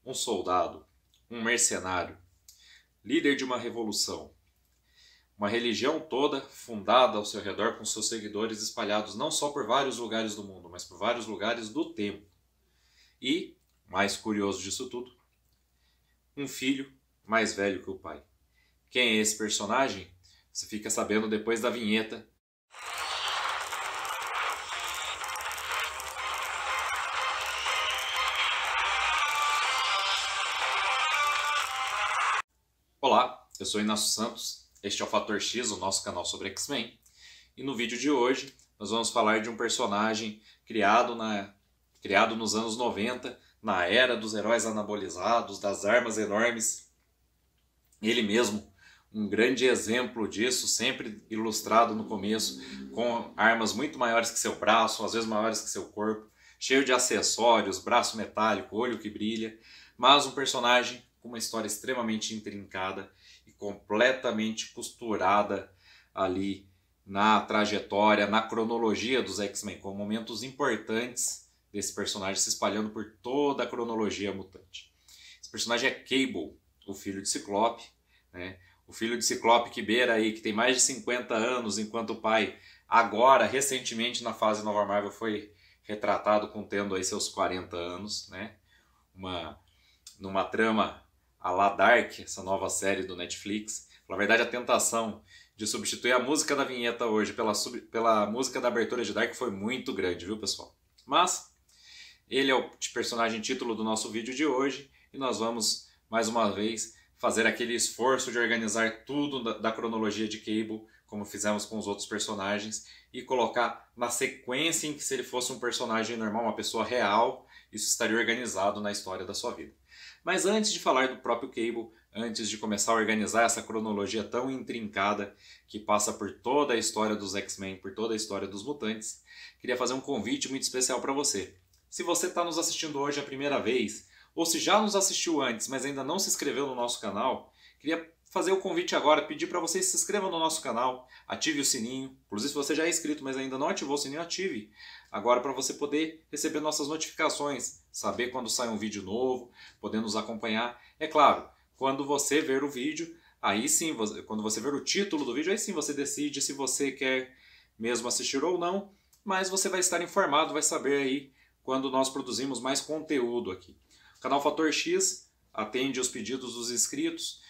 um soldado, um mercenário, líder de uma revolução, uma religião toda fundada ao seu redor com seus seguidores espalhados não só por vários lugares do mundo, mas por vários lugares do tempo. E, mais curioso disso tudo, um filho mais velho que o pai. Quem é esse personagem? Você fica sabendo depois da vinheta. Olá, eu sou Inácio Santos, este é o Fator X, o nosso canal sobre X-Men. E no vídeo de hoje nós vamos falar de um personagem criado nos anos 90, na era dos heróis anabolizados, das armas enormes. Ele mesmo, um grande exemplo disso, sempre ilustrado no começo, com armas muito maiores que seu braço, às vezes maiores que seu corpo, cheio de acessórios, braço metálico, olho que brilha, mas um personagem com uma história extremamente intrincada e completamente costurada ali na trajetória, na cronologia dos X-Men, com momentos importantes desse personagem se espalhando por toda a cronologia mutante. Esse personagem é Cable, o filho de Ciclope, né? O filho de Ciclope que beira aí, que tem mais de 50 anos, enquanto o pai agora, recentemente na fase Nova Marvel, foi retratado com tendo aí seus 40 anos, né? Numa trama a la Dark, essa nova série do Netflix. Na verdade, a tentação de substituir a música da vinheta hoje pela música da abertura de Dark foi muito grande, viu, pessoal? Mas ele é o personagem título do nosso vídeo de hoje e nós vamos, mais uma vez, fazer aquele esforço de organizar tudo da cronologia de Cable, como fizemos com os outros personagens, e colocar na sequência em que, se ele fosse um personagem normal, uma pessoa real, isso estaria organizado na história da sua vida. Mas antes de falar do próprio Cable, antes de começar a organizar essa cronologia tão intrincada que passa por toda a história dos X-Men, por toda a história dos mutantes, queria fazer um convite muito especial para você. Se você está nos assistindo hoje a primeira vez, ou se já nos assistiu antes, mas ainda não se inscreveu no nosso canal, queria fazer o convite agora, pedir para você se inscreva no nosso canal, ative o sininho. Inclusive, se você já é inscrito, mas ainda não ativou o sininho, ative agora para você poder receber nossas notificações, saber quando sai um vídeo novo, poder nos acompanhar. É claro, quando você ver o vídeo, aí sim, quando você ver o título do vídeo, aí sim você decide se você quer mesmo assistir ou não, mas você vai estar informado, vai saber aí quando nós produzimos mais conteúdo aqui. O canal Fator X atende os pedidos dos inscritos,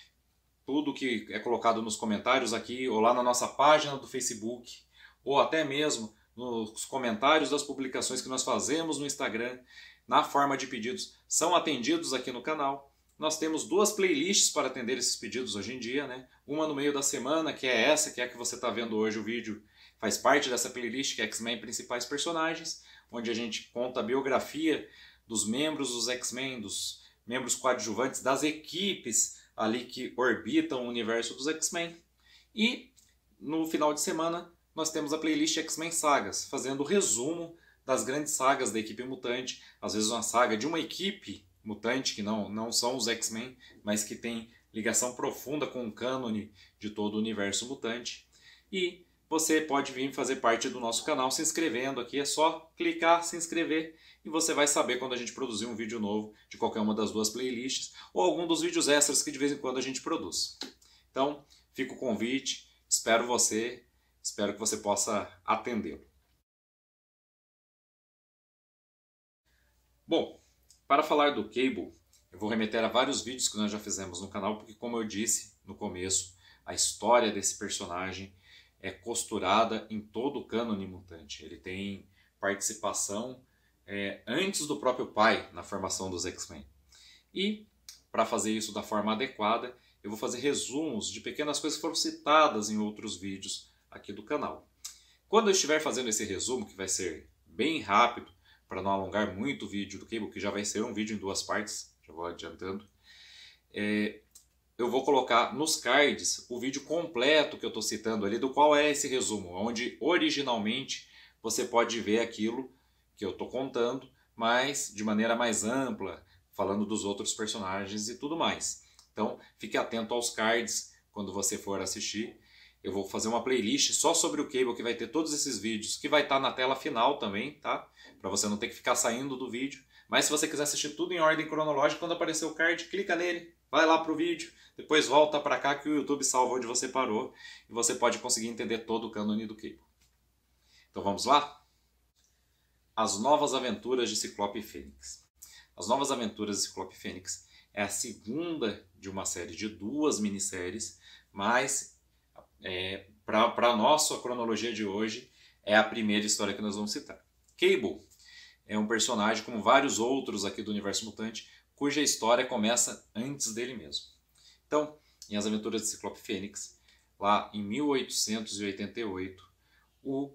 tudo que é colocado nos comentários aqui, ou lá na nossa página do Facebook, ou até mesmo nos comentários das publicações que nós fazemos no Instagram, na forma de pedidos, são atendidos aqui no canal. Nós temos duas playlists para atender esses pedidos hoje em dia, né? Uma no meio da semana, que é essa, que é a que você está vendo hoje o vídeo, faz parte dessa playlist, que é X-Men Principais Personagens, onde a gente conta a biografia dos membros dos X-Men, dos membros coadjuvantes, das equipes ali que orbitam o universo dos X-Men. E no final de semana nós temos a playlist X-Men Sagas, fazendo o resumo das grandes sagas da equipe mutante, às vezes uma saga de uma equipe mutante que não são os X-Men, mas que tem ligação profunda com o cânone de todo o universo mutante. E você pode vir fazer parte do nosso canal se inscrevendo aqui, é só clicar, se inscrever e você vai saber quando a gente produzir um vídeo novo de qualquer uma das duas playlists ou algum dos vídeos extras que de vez em quando a gente produz. Então, fica o convite, espero que você possa atendê-lo. Bom, para falar do Cable, eu vou remeter a vários vídeos que nós já fizemos no canal, porque como eu disse no começo, a história desse personagem é costurada em todo o cânone mutante. Ele tem participação antes do próprio pai na formação dos X-Men. E, para fazer isso da forma adequada, eu vou fazer resumos de pequenas coisas que foram citadas em outros vídeos aqui do canal. Quando eu estiver fazendo esse resumo, que vai ser bem rápido, para não alongar muito o vídeo do Cable, que já vai ser um vídeo em duas partes, já vou adiantando, eu vou colocar nos cards o vídeo completo que eu estou citando ali, do qual é esse resumo, onde originalmente você pode ver aquilo que eu estou contando, mas de maneira mais ampla, falando dos outros personagens e tudo mais. Então, fique atento aos cards quando você for assistir. Eu vou fazer uma playlist só sobre o Cable, que vai ter todos esses vídeos, que vai estar na tela final também, tá? Para você não ter que ficar saindo do vídeo, Mas se você quiser assistir tudo em ordem cronológica, quando aparecer o card, clica nele, vai lá pro vídeo, depois volta para cá que o YouTube salva onde você parou e você pode conseguir entender todo o cânone do Cable. Então vamos lá? As Novas Aventuras de Ciclope e Fênix. As Novas Aventuras de Ciclope e Fênix é a segunda de uma série de 2 minisséries, mas para a nossa cronologia de hoje é a primeira história que nós vamos citar. Cable é um personagem, como vários outros aqui do Universo Mutante, cuja história começa antes dele mesmo. Então, em As Aventuras de Ciclope e Fênix, lá em 1888, o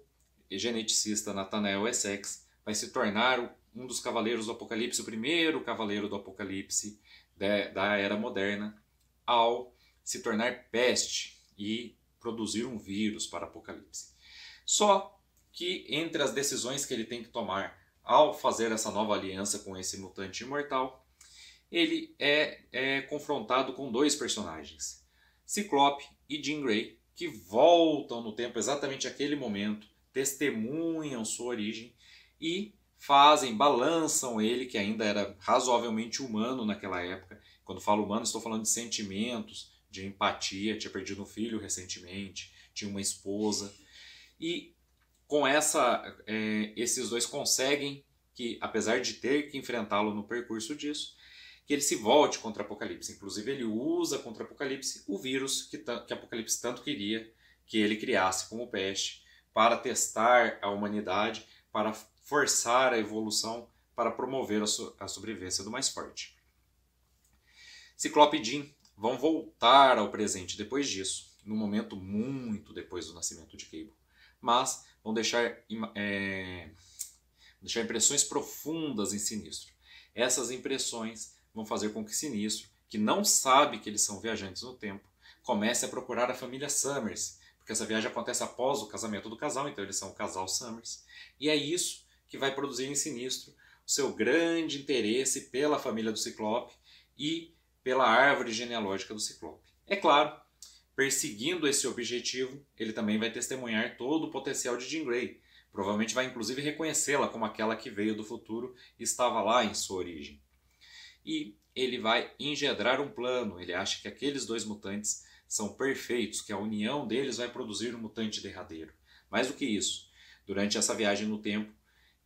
geneticista Nathaniel Essex vai se tornar um dos Cavaleiros do Apocalipse, o primeiro Cavaleiro do Apocalipse da Era Moderna, ao se tornar peste e produzir um vírus para o Apocalipse. Só que entre as decisões que ele tem que tomar ao fazer essa nova aliança com esse mutante imortal, ele é confrontado com 2 personagens, Ciclope e Jean Grey, que voltam no tempo exatamente aquele momento, testemunham sua origem e balançam ele, que ainda era razoavelmente humano naquela época. Quando falo humano, estou falando de sentimentos, de empatia, tinha perdido um filho recentemente, tinha uma esposa. E com esses 2 conseguem que, apesar de ter que enfrentá-lo no percurso disso, que ele se volte contra Apocalipse. Inclusive ele usa contra Apocalipse o vírus que Apocalipse tanto queria que ele criasse como peste, para testar a humanidade, para forçar a evolução, para promover a sobrevivência do mais forte. Ciclope e Jean vão voltar ao presente depois disso, num momento muito depois do nascimento de Cable, mas vão deixar impressões profundas em Sinistro. Essas impressões vão fazer com que Sinistro, que não sabe que eles são viajantes no tempo, comece a procurar a família Summers, porque essa viagem acontece após o casamento do casal, então eles são o casal Summers, e é isso que vai produzir em Sinistro o seu grande interesse pela família do Ciclope e pela árvore genealógica do Ciclope. É claro, perseguindo esse objetivo, ele também vai testemunhar todo o potencial de Jean Grey. Provavelmente vai inclusive reconhecê-la como aquela que veio do futuro e estava lá em sua origem. E ele vai engendrar um plano. Ele acha que aqueles 2 mutantes são perfeitos, que a união deles vai produzir um mutante derradeiro. Mais do que isso, durante essa viagem no tempo,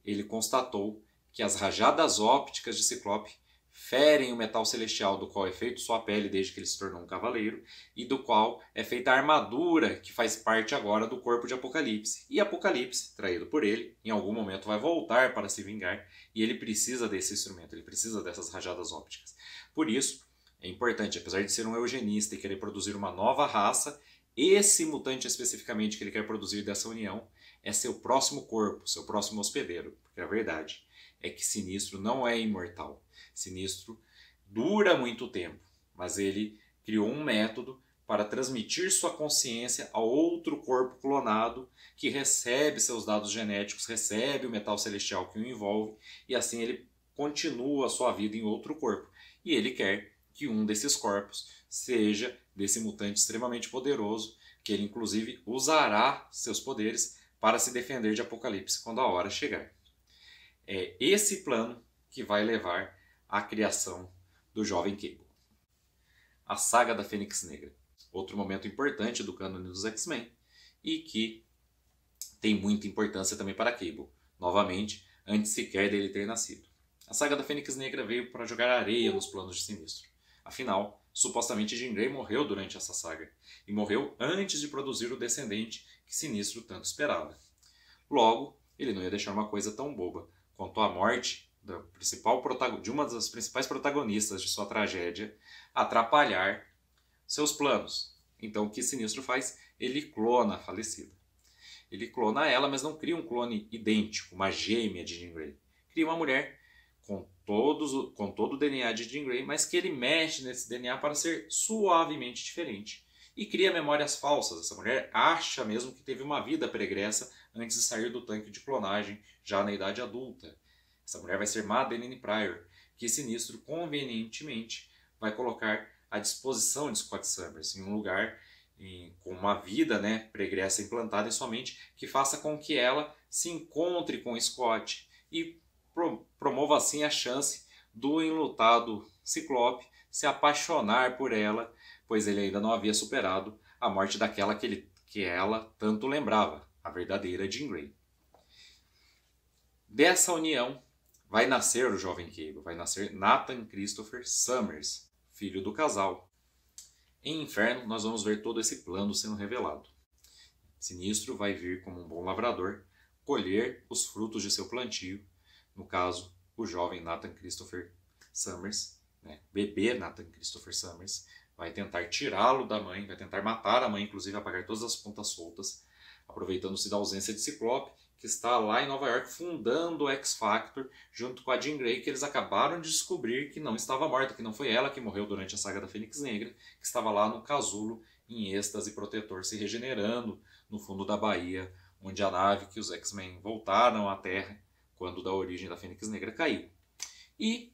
ele constatou que as rajadas ópticas de Ciclope ferem o metal celestial do qual é feito sua pele desde que ele se tornou um cavaleiro e do qual é feita a armadura que faz parte agora do corpo de Apocalipse. E Apocalipse, traído por ele, em algum momento vai voltar para se vingar e ele precisa desse instrumento, ele precisa dessas rajadas ópticas. Por isso, é importante, apesar de ser um eugenista e querer produzir uma nova raça, esse mutante especificamente que ele quer produzir dessa união é seu próximo corpo, seu próximo hospedeiro, porque a verdade é que Sinistro não é imortal. Sinistro dura muito tempo, mas ele criou um método para transmitir sua consciência a outro corpo clonado que recebe seus dados genéticos, recebe o metal celestial que o envolve e assim ele continua a sua vida em outro corpo. E ele quer que um desses corpos seja desse mutante extremamente poderoso, que ele inclusive usará seus poderes para se defender de Apocalipse quando a hora chegar. É esse plano que vai levar à criação do jovem Cable. A saga da Fênix Negra, outro momento importante do cânone dos X-Men e que tem muita importância também para Cable, novamente, antes sequer dele ter nascido. A saga da Fênix Negra veio para jogar areia nos planos de Sinistro. Afinal, supostamente Jean Grey morreu durante essa saga, e morreu antes de produzir o descendente que Sinistro tanto esperava. Logo, ele não ia deixar uma coisa tão boba quanto a morte de uma das principais protagonistas de sua tragédia atrapalhar seus planos. Então o que Sinistro faz? Ele clona a falecida. Ele clona ela, mas não cria um clone idêntico, uma gêmea de Jean Grey. Cria uma mulher com todo o DNA de Jean Grey, mas que ele mexe nesse DNA para ser suavemente diferente. E cria memórias falsas. Essa mulher acha mesmo que teve uma vida pregressa antes de sair do tanque de clonagem, já na idade adulta. Essa mulher vai ser Madeleine Pryor, que Sinistro convenientemente vai colocar à disposição de Scott Summers, em um lugar com uma vida pregressa implantada em sua mente, que faça com que ela se encontre com Scott e promova assim a chance do enlutado Ciclope se apaixonar por ela, pois ele ainda não havia superado a morte daquela que ela tanto lembrava, a verdadeira Jean Grey. Dessa união vai nascer o jovem Cable, vai nascer Nathan Christopher Summers, filho do casal. Em Inferno, nós vamos ver todo esse plano sendo revelado. Sinistro vai vir como um bom lavrador, colher os frutos de seu plantio, no caso, o jovem Nathan Christopher Summers, bebê Nathan Christopher Summers, vai tentar tirá-lo da mãe, vai tentar matar a mãe, inclusive apagar todas as pontas soltas, aproveitando-se da ausência de Ciclope, que está lá em Nova York fundando o X-Factor, junto com a Jean Grey, que eles acabaram de descobrir que não estava morta, que não foi ela que morreu durante a saga da Fênix Negra, que estava lá no casulo, em êxtase protetor, se regenerando no fundo da Bahia, onde a nave que os X-Men voltaram à Terra, quando da origem da Fênix Negra caiu. E,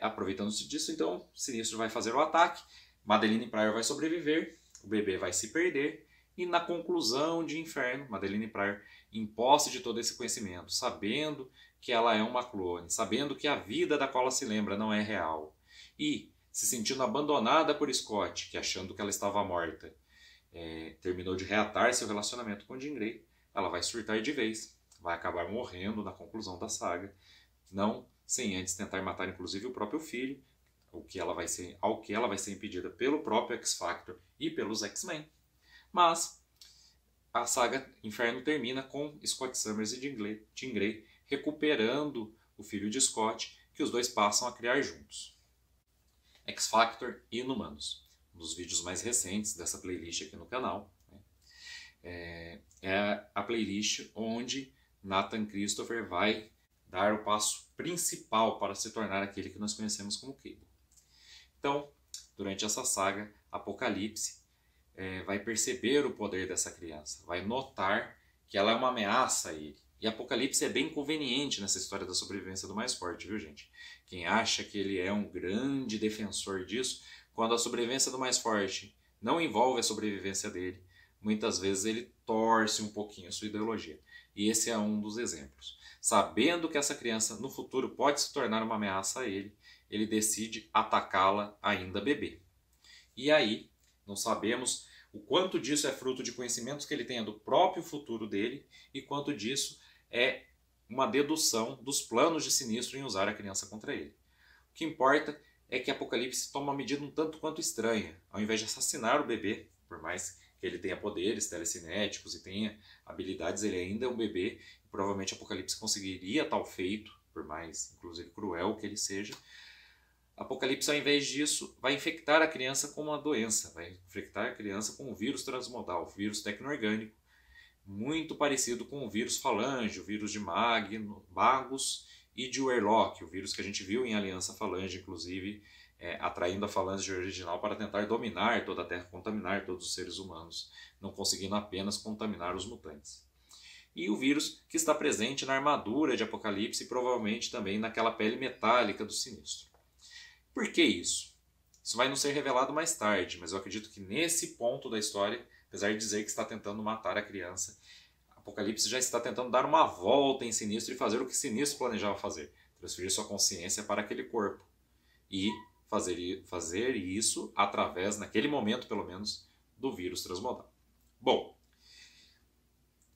aproveitando-se disso, então, Sinistro vai fazer o ataque, Madelyne Pryor vai sobreviver, o bebê vai se perder, e na conclusão de Inferno, Madelyne Pryor, em posse de todo esse conhecimento, sabendo que ela é uma clone, sabendo que a vida da qual ela se lembra não é real, e se sentindo abandonada por Scott, que achando que ela estava morta, terminou de reatar seu relacionamento com Jean Grey, ela vai surtar de vez, vai acabar morrendo na conclusão da saga, não sem antes tentar matar inclusive o próprio filho, ao que ela vai ser impedida pelo próprio X-Factor e pelos X-Men. Mas a saga Inferno termina com Scott Summers e Jean Grey recuperando o filho de Scott, que os dois passam a criar juntos. X-Factor e Inumanos, um dos vídeos mais recentes dessa playlist aqui no canal. É a playlist onde Nathan Christopher vai dar o passo principal para se tornar aquele que nós conhecemos como Cable. Então, durante essa saga, Apocalipse vai perceber o poder dessa criança, vai notar que ela é uma ameaça a ele. E Apocalipse é bem conveniente nessa história da sobrevivência do mais forte, viu, gente? Quem acha que ele é um grande defensor disso, quando a sobrevivência do mais forte não envolve a sobrevivência dele, muitas vezes ele torce um pouquinho a sua ideologia. E esse é um dos exemplos. Sabendo que essa criança no futuro pode se tornar uma ameaça a ele, ele decide atacá-la ainda bebê. E aí, não sabemos o quanto disso é fruto de conhecimentos que ele tenha do próprio futuro dele e quanto disso é uma dedução dos planos de Sinistro em usar a criança contra ele. O que importa é que Apocalipse toma uma medida um tanto quanto estranha. Ao invés de assassinar o bebê, por mais que ele tenha poderes telecinéticos e tenha habilidades, ele ainda é um bebê e provavelmente Apocalipse conseguiria tal feito, por mais inclusive cruel que ele seja. Apocalipse, ao invés disso, vai infectar a criança com uma doença, vai infectar a criança com um vírus transmodal, um vírus tecno-orgânico, muito parecido com o vírus Falange, o vírus de Magus e de Warlock, o vírus que a gente viu em Aliança Falange, inclusive, atraindo a Falange original para tentar dominar toda a Terra, contaminar todos os seres humanos, não conseguindo apenas contaminar os mutantes. E o vírus que está presente na armadura de Apocalipse e provavelmente também naquela pele metálica do Sinistro. Por que isso? Isso vai nos ser revelado mais tarde, mas eu acredito que nesse ponto da história, apesar de dizer que está tentando matar a criança, Apocalipse já está tentando dar uma volta em Sinistro e fazer o que Sinistro planejava fazer, transferir sua consciência para aquele corpo e fazer isso através, naquele momento pelo menos, do vírus transmodal. Bom,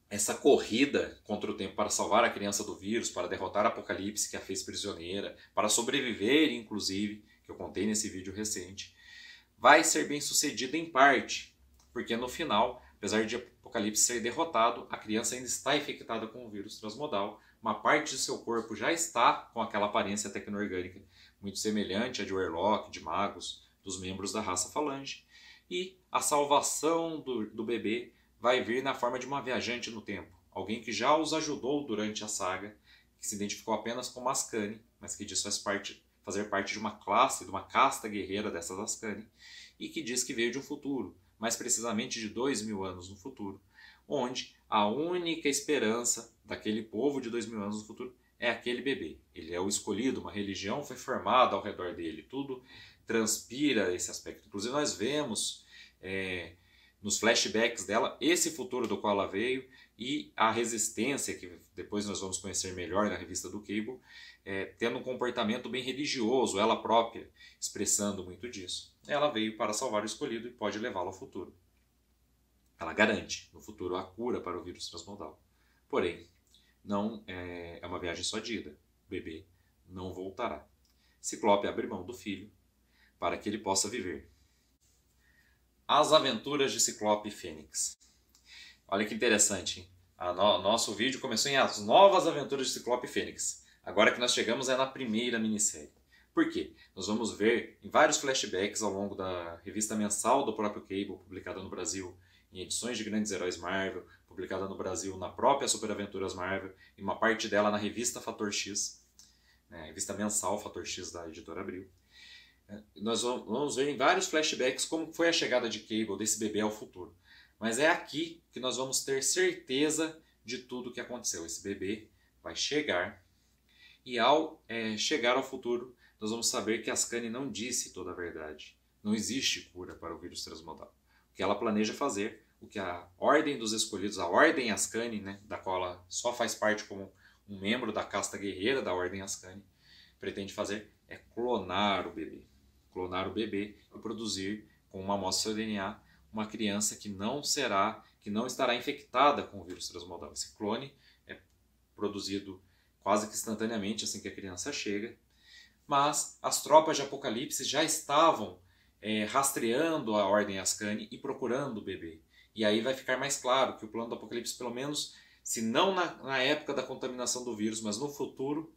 essa corrida contra o tempo para salvar a criança do vírus, para derrotar Apocalipse, que a fez prisioneira, para sobreviver, inclusive, que eu contei nesse vídeo recente, vai ser bem sucedida em parte, porque no final, apesar de Apocalipse ser derrotado, a criança ainda está infectada com o vírus transmodal, uma parte de seu corpo já está com aquela aparência tecno-orgânica, muito semelhante à de Warlock, de Magus, dos membros da raça Falange, e a salvação do bebê vai vir na forma de uma viajante no tempo, alguém que já os ajudou durante a saga, que se identificou apenas como Ascani, mas que diz fazer parte de uma classe, de uma casta guerreira dessas Ascani, e que diz que veio de um futuro, mais precisamente de 2000 anos no futuro, onde a única esperança daquele povo de 2000 anos no futuro é aquele bebê. Ele é o escolhido, uma religião foi formada ao redor dele, tudo transpira esse aspecto. Inclusive nós vemos nos flashbacks dela esse futuro do qual ela veio, e a resistência, que depois nós vamos conhecer melhor na revista do Cable, tendo um comportamento bem religioso, ela própria expressando muito disso. Ela veio para salvar o escolhido e pode levá-lo ao futuro. Ela garante no futuro a cura para o vírus transmodal. Porém, não é uma viagem só de ida. O bebê não voltará. Ciclope abre mão do filho para que ele possa viver. As aventuras de Ciclope e Fênix. Olha que interessante, hein? Nosso vídeo começou em As Novas Aventuras de Ciclope e Fênix. Agora que nós chegamos é na primeira minissérie. Por quê? Nós vamos ver em vários flashbacks ao longo da revista mensal do próprio Cable, publicada no Brasil em edições de Grandes Heróis Marvel, publicada no Brasil na própria Super Aventuras Marvel, e uma parte dela na revista Fator X, né, a revista mensal Fator X da editora Abril. Nós vamos ver em vários flashbacks como foi a chegada de Cable, desse bebê ao futuro. Mas é aqui que nós vamos ter certeza de tudo o que aconteceu. Esse bebê vai chegar, e ao chegar ao futuro, nós vamos saber que Ascani não disse toda a verdade. Não existe cura para o vírus transmodal. O que ela planeja fazer, o que a Ordem dos Escolhidos, a Ordem Ascani, né, da qual ela só faz parte como um membro da casta guerreira da Ordem Ascani, pretende fazer é clonar o bebê. Clonar o bebê e produzir com uma amostra de DNA uma criança que não estará infectada com o vírus transmodal. Esse clone é produzido quase que instantaneamente assim que a criança chega, mas as tropas de Apocalipse já estavam rastreando a Ordem Ascani e procurando o bebê. E aí vai ficar mais claro que o plano do Apocalipse, pelo menos, se não na época da contaminação do vírus, mas no futuro,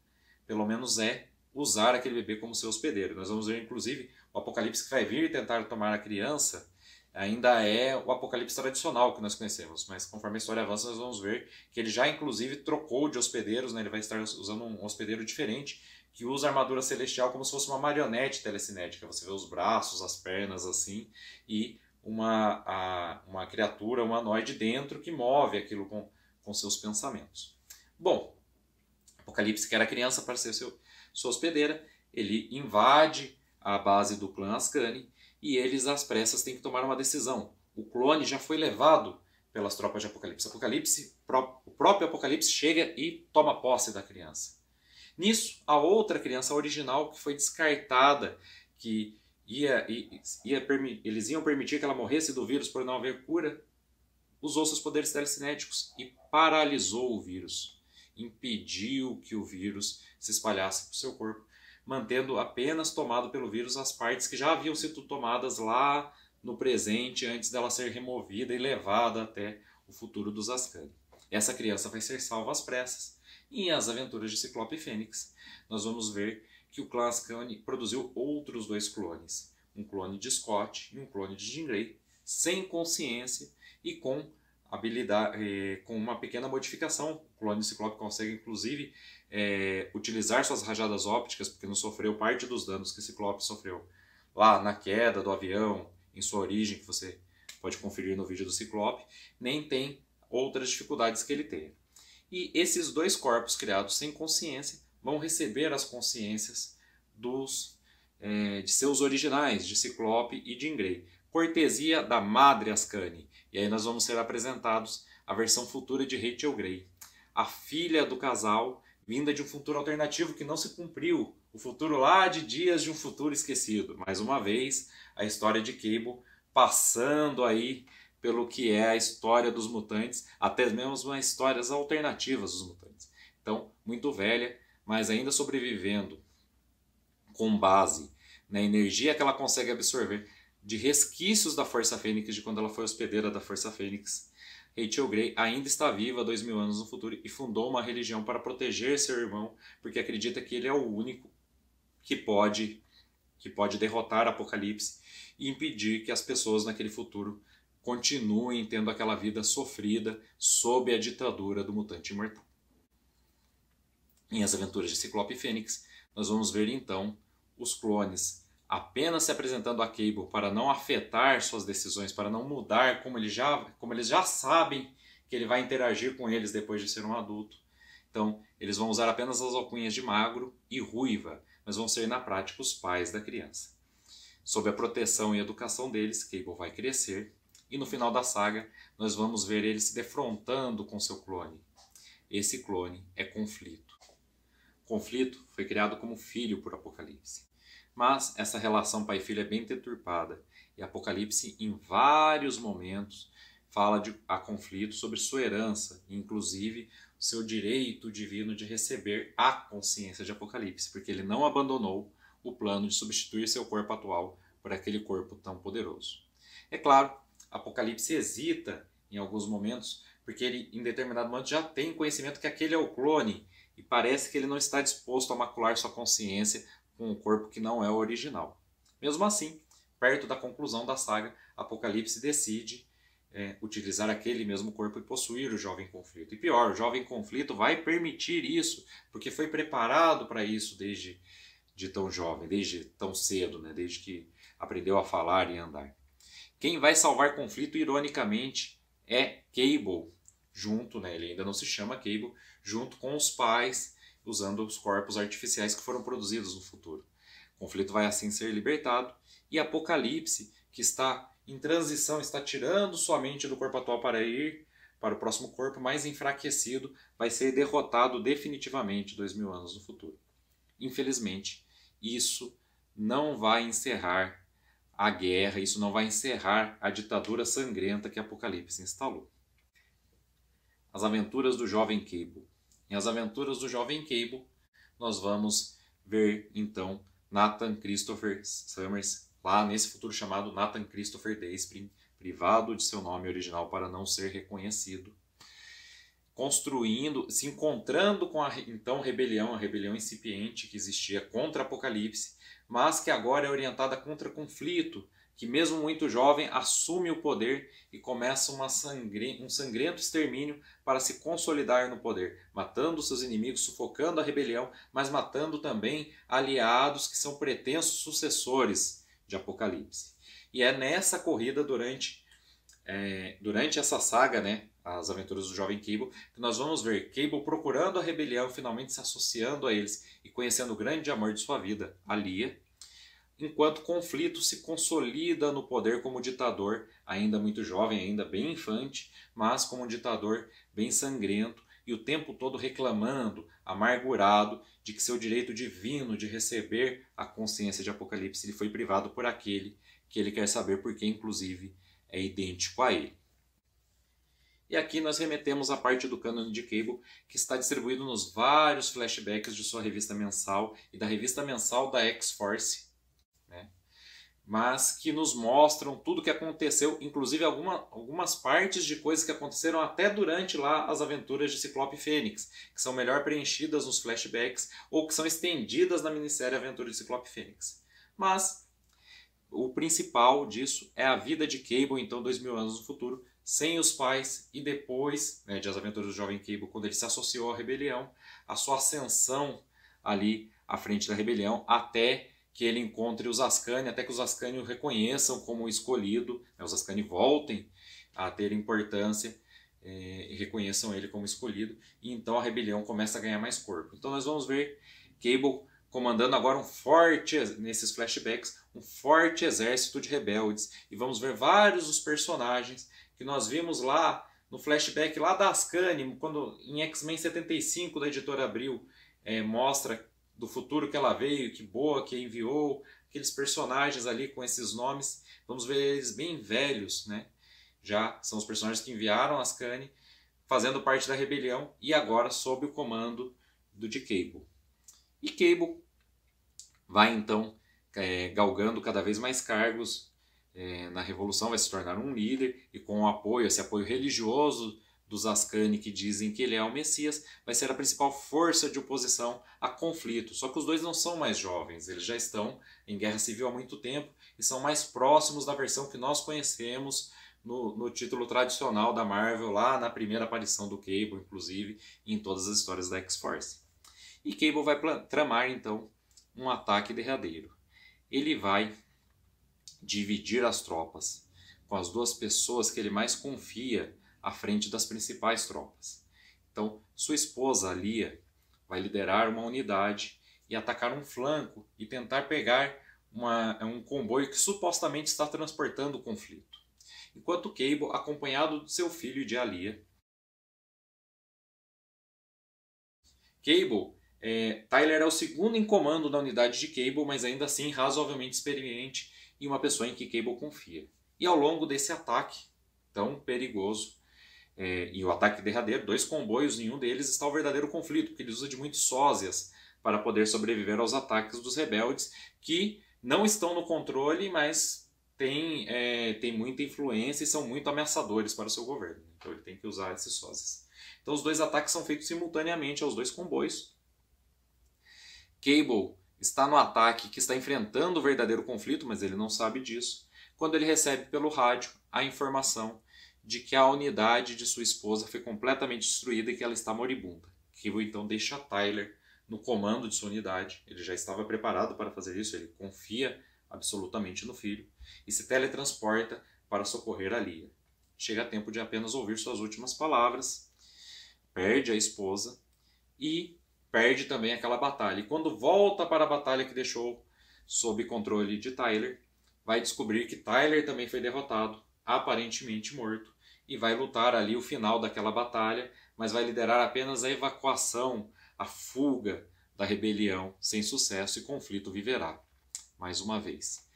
pelo menos é usar aquele bebê como seu hospedeiro. Nós vamos ver, inclusive, o Apocalipse que vai vir tentar tomar a criança ainda é o Apocalipse tradicional que nós conhecemos, mas conforme a história avança nós vamos ver que ele já inclusive trocou de hospedeiros, né? Ele vai estar usando um hospedeiro diferente, que usa a armadura celestial como se fosse uma marionete telecinética. Você vê os braços, as pernas assim, e uma criatura humanoide dentro que move aquilo com seus pensamentos. Bom, Apocalipse quer a criança para ser sua hospedeira, ele invade a base do clã Ascani e eles às pressas têm que tomar uma decisão. O clone já foi levado pelas tropas de Apocalipse. O próprio Apocalipse chega e toma posse da criança. Nisso, a outra criança original que foi descartada, que eles iam permitir que ela morresse do vírus por não haver cura, usou seus poderes telecinéticos e paralisou o vírus. Impediu que o vírus se espalhasse por seu corpo, mantendo apenas tomado pelo vírus as partes que já haviam sido tomadas lá no presente, antes dela ser removida e levada até o futuro dos Ascani. Essa criança vai ser salva às pressas. E em As Aventuras de Ciclope e Fênix, nós vamos ver que o clã Ascani produziu outros 2 clones. Um clone de Scott e um clone de Jean Grey, sem consciência e com habilidade, com uma pequena modificação. O clone de Ciclope consegue, inclusive, utilizar suas rajadas ópticas, porque não sofreu parte dos danos que Ciclope sofreu lá na queda do avião, em sua origem, que você pode conferir no vídeo do Ciclope, nem tem outras dificuldades que ele tenha. E esses 2 corpos criados sem consciência vão receber as consciências de seus originais, de Ciclope e Jean Grey, cortesia da Madre Ascani. E aí nós vamos ser apresentados a versão futura de Rachel Grey, a filha do casal, vinda de um futuro alternativo que não se cumpriu, o futuro lá de Dias de um Futuro Esquecido. Mais uma vez, a história de Cable passando aí pelo que é a história dos mutantes, até mesmo as histórias alternativas dos mutantes. Então, muito velha, mas ainda sobrevivendo com base na energia que ela consegue absorver de resquícios da Força Fênix, de quando ela foi hospedeira da Força Fênix. Rachel Grey ainda está viva 2000 anos no futuro e fundou uma religião para proteger seu irmão, porque acredita que ele é o único que pode derrotar Apocalipse e impedir que as pessoas naquele futuro continuem tendo aquela vida sofrida sob a ditadura do mutante imortal. Em As Aventuras de Ciclope e Fênix, nós vamos ver então os clones apenas se apresentando a Cable para não afetar suas decisões, para não mudar como eles já sabem que ele vai interagir com eles depois de ser um adulto. Então, eles vão usar apenas as alcunhas de Magro e Ruiva, mas vão ser na prática os pais da criança. Sob a proteção e educação deles, Cable vai crescer e no final da saga nós vamos ver ele se defrontando com seu clone. Esse clone é Conflito. Conflito foi criado como filho por Apocalipse, mas essa relação pai e filho é bem deturpada e Apocalipse em vários momentos fala a Conflito sobre sua herança, inclusive seu direito divino de receber a consciência de Apocalipse, porque ele não abandonou o plano de substituir seu corpo atual por aquele corpo tão poderoso. É claro, Apocalipse hesita em alguns momentos, porque ele em determinado momento já tem conhecimento que aquele é o clone e parece que ele não está disposto a macular sua consciência com um corpo que não é o original. Mesmo assim, perto da conclusão da saga, Apocalipse decide utilizar aquele mesmo corpo e possuir o jovem Conflito. E pior, o jovem Conflito vai permitir isso, porque foi preparado para isso desde tão jovem, desde tão cedo, né? Desde que aprendeu a falar e andar. Quem vai salvar Conflito, ironicamente, é Cable, junto, né? Ele ainda não se chama Cable, junto com os pais, usando os corpos artificiais que foram produzidos no futuro. Conflito vai assim ser libertado, e Apocalipse, que está em transição, está tirando sua mente do corpo atual para ir para o próximo corpo mais enfraquecido, vai ser derrotado definitivamente 2000 anos no futuro. Infelizmente, isso não vai encerrar a guerra, isso não vai encerrar a ditadura sangrenta que Apocalipse instalou. As aventuras do jovem Cable. Em As Aventuras do Jovem Cable, nós vamos ver então Nathan Christopher Summers, lá nesse futuro chamado Nathan Christopher Despring, privado de seu nome original para não ser reconhecido, construindo, se encontrando com a rebelião incipiente que existia contra Apocalipse, mas que agora é orientada contra Conflito, que mesmo muito jovem assume o poder e começa um sangrento extermínio para se consolidar no poder, matando seus inimigos, sufocando a rebelião, mas matando também aliados que são pretensos sucessores de Apocalipse. E é nessa corrida durante essa saga, né, As Aventuras do Jovem Cable, que nós vamos ver Cable procurando a rebelião, finalmente se associando a eles e conhecendo o grande amor de sua vida, Alia, enquanto Conflito se consolida no poder como ditador, ainda muito jovem, ainda bem infante, mas como um ditador bem sangrento e o tempo todo reclamando, amargurado, de que seu direito divino de receber a consciência de Apocalipse lhe foi privado por aquele que ele quer saber porque, inclusive, é idêntico a ele. E aqui nós remetemos à parte do cânone de Cable, que está distribuído nos vários flashbacks de sua revista mensal e da revista mensal da X-Force, né? Mas que nos mostram tudo o que aconteceu, inclusive algumas partes de coisas que aconteceram até durante lá as aventuras de Ciclope e Fênix, que são melhor preenchidas nos flashbacks ou que são estendidas na minissérie Aventura de Ciclope e Fênix. Mas o principal disso é a vida de Cable, então 2000 anos no futuro, sem os pais, e depois, né, de As Aventuras do Jovem Cable, quando ele se associou à rebelião, a sua ascensão ali à frente da rebelião, até que ele encontre os Ascani, até que os Ascani o reconheçam como escolhido, né, os Ascani voltem a ter importância e reconheçam ele como escolhido, e então a rebelião começa a ganhar mais corpo. Então nós vamos ver Cable comandando agora nesses flashbacks, um forte exército de rebeldes, e vamos ver vários dos personagens que nós vimos lá no flashback lá da Ascani, quando em X-Men 75 da editora Abril mostra do futuro que ela veio, que boa, que enviou, aqueles personagens ali com esses nomes, vamos ver eles bem velhos, né? Já são os personagens que enviaram Ascani, fazendo parte da rebelião e agora sob o comando de Cable. E Cable vai então galgando cada vez mais cargos na Revolução, vai se tornar um líder e com o apoio, esse apoio religioso dos Ascani, que dizem que ele é o Messias, vai ser a principal força de oposição a Conflito. Só que os dois não são mais jovens, eles já estão em guerra civil há muito tempo e são mais próximos da versão que nós conhecemos no título tradicional da Marvel, lá na primeira aparição do Cable, inclusive, em todas as histórias da X-Force. E Cable vai tramar, então, um ataque derradeiro. Ele vai dividir as tropas com as duas pessoas que ele mais confia à frente das principais tropas. Então, sua esposa, Alia, vai liderar uma unidade e atacar um flanco e tentar pegar um comboio que supostamente está transportando o Conflito. enquanto Cable, acompanhado de seu filho e de Alia. Tyler é o segundo em comando da unidade de Cable, mas ainda assim razoavelmente experiente e uma pessoa em que Cable confia. E ao longo desse ataque tão perigoso, e o ataque derradeiro, 2 comboios, em um deles está o verdadeiro conflito, porque ele usa de muitos sósias para poder sobreviver aos ataques dos rebeldes, que não estão no controle, mas têm muita influência e são muito ameaçadores para o seu governo. Então ele tem que usar esses sósias. Então os 2 ataques são feitos simultaneamente aos 2 comboios. Cable está no ataque que está enfrentando o verdadeiro conflito, mas ele não sabe disso, quando ele recebe pelo rádio a informação de que a unidade de sua esposa foi completamente destruída e que ela está moribunda. Cable então deixa Tyler no comando de sua unidade. Ele já estava preparado para fazer isso, ele confia absolutamente no filho e se teletransporta para socorrer Alia. Chega a tempo de apenas ouvir suas últimas palavras, perde a esposa e perde também aquela batalha. E quando volta para a batalha que deixou sob controle de Tyler, vai descobrir que Tyler também foi derrotado, aparentemente morto, e vai lutar ali o final daquela batalha, mas vai liderar apenas a evacuação, a fuga da rebelião sem sucesso, e conflito viverá mais uma vez.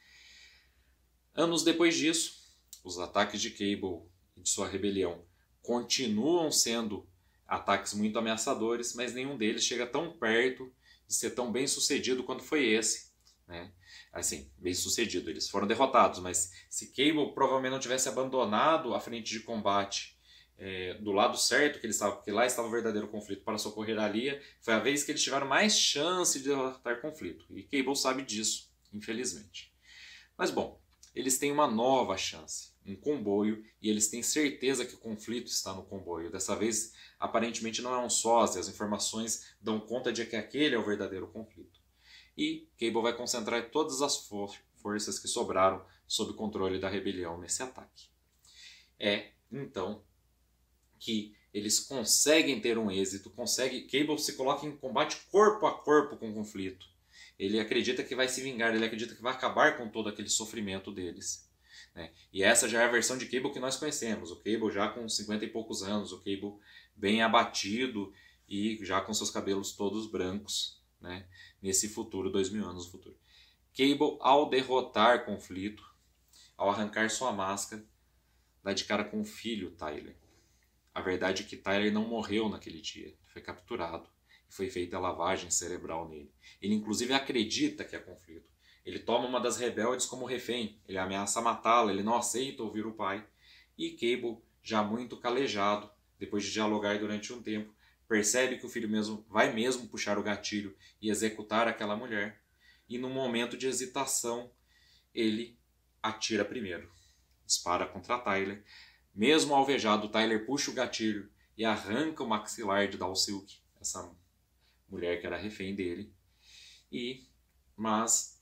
Anos depois disso, os ataques de Cable e de sua rebelião continuam sendo ataques muito ameaçadores, mas nenhum deles chega tão perto de ser tão bem sucedido quanto foi esse, né? Assim, bem sucedido, eles foram derrotados, mas se Cable provavelmente não tivesse abandonado a frente de combate do lado certo que ele estava, porque lá estava o verdadeiro conflito, para socorrer Alia, foi a vez que eles tiveram mais chance de derrotar conflito, e Cable sabe disso, infelizmente. Mas bom, eles têm uma nova chance, um comboio, e eles têm certeza que o conflito está no comboio. Dessa vez, aparentemente não é um sósia, as informações dão conta de que aquele é o verdadeiro conflito. E Cable vai concentrar todas as forças que sobraram sob controle da rebelião nesse ataque. É, então, que eles conseguem ter um êxito, Cable se coloca em combate corpo a corpo com o conflito. Ele acredita que vai se vingar, ele acredita que vai acabar com todo aquele sofrimento deles, né? E essa já é a versão de Cable que nós conhecemos, o Cable já com 50 e poucos anos, o Cable bem abatido e já com seus cabelos todos brancos, né? Nesse futuro, 2000 anos no futuro. Cable, ao derrotar conflito, ao arrancar sua máscara, dá de cara com o filho Tyler. A verdade é que Tyler não morreu naquele dia, foi capturado e foi feita a lavagem cerebral nele. Ele inclusive acredita que é conflito. Ele toma uma das rebeldes como refém, ele ameaça matá-la, ele não aceita ouvir o pai. E Cable, já muito calejado, depois de dialogar durante um tempo, percebe que o filho vai mesmo puxar o gatilho e executar aquela mulher. E num momento de hesitação, ele atira primeiro. Dispara contra Tyler. Mesmo alvejado, Tyler puxa o gatilho e arranca o maxilar de Dalsilk, essa mulher que era refém dele. Mas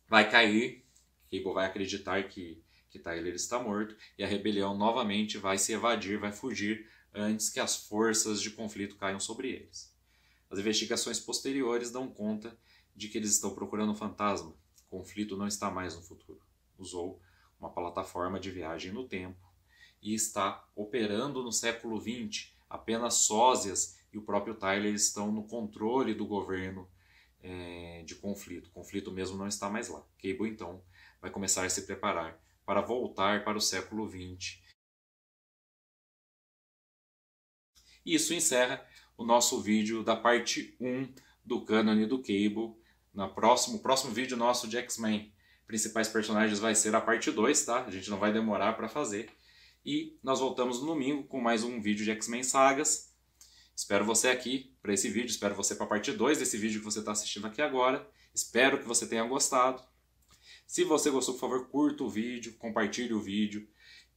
vai cair, Cable vai acreditar que Tyler está morto, e a rebelião novamente vai se evadir, vai fugir antes que as forças de conflito caiam sobre eles. As investigações posteriores dão conta de que eles estão procurando um fantasma. O conflito não está mais no futuro. Usou uma plataforma de viagem no tempo e está operando no século XX. Apenas sósias e o próprio Tyler estão no controle do governo de conflito. O conflito mesmo não está mais lá. Cable, então, vai começar a se preparar para voltar para o século XX. E isso encerra o nosso vídeo da parte 1 do cânone do Cable. No próximo vídeo nosso de X-Men, principais personagens, vai ser a parte 2, tá? A gente não vai demorar para fazer. E nós voltamos no domingo com mais um vídeo de X-Men Sagas. Espero você aqui para esse vídeo, espero você para a parte 2 desse vídeo que você está assistindo aqui agora. Espero que você tenha gostado. Se você gostou, por favor, curta o vídeo, compartilhe o vídeo,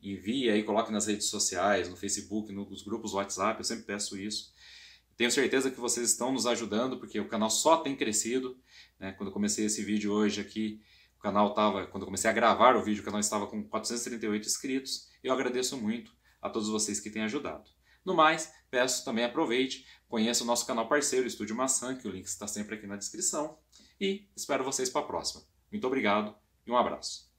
envie aí, coloque nas redes sociais, no Facebook, nos grupos WhatsApp, eu sempre peço isso. Tenho certeza que vocês estão nos ajudando, porque o canal só tem crescido, né? Quando eu comecei esse vídeo hoje aqui, o canal estava, quando eu comecei a gravar o vídeo, o canal estava com 438 inscritos. Eu agradeço muito a todos vocês que têm ajudado. No mais, peço também aproveite, conheça o nosso canal parceiro, Estúdio Maçã, que o link está sempre aqui na descrição. E espero vocês para a próxima. Muito obrigado e um abraço.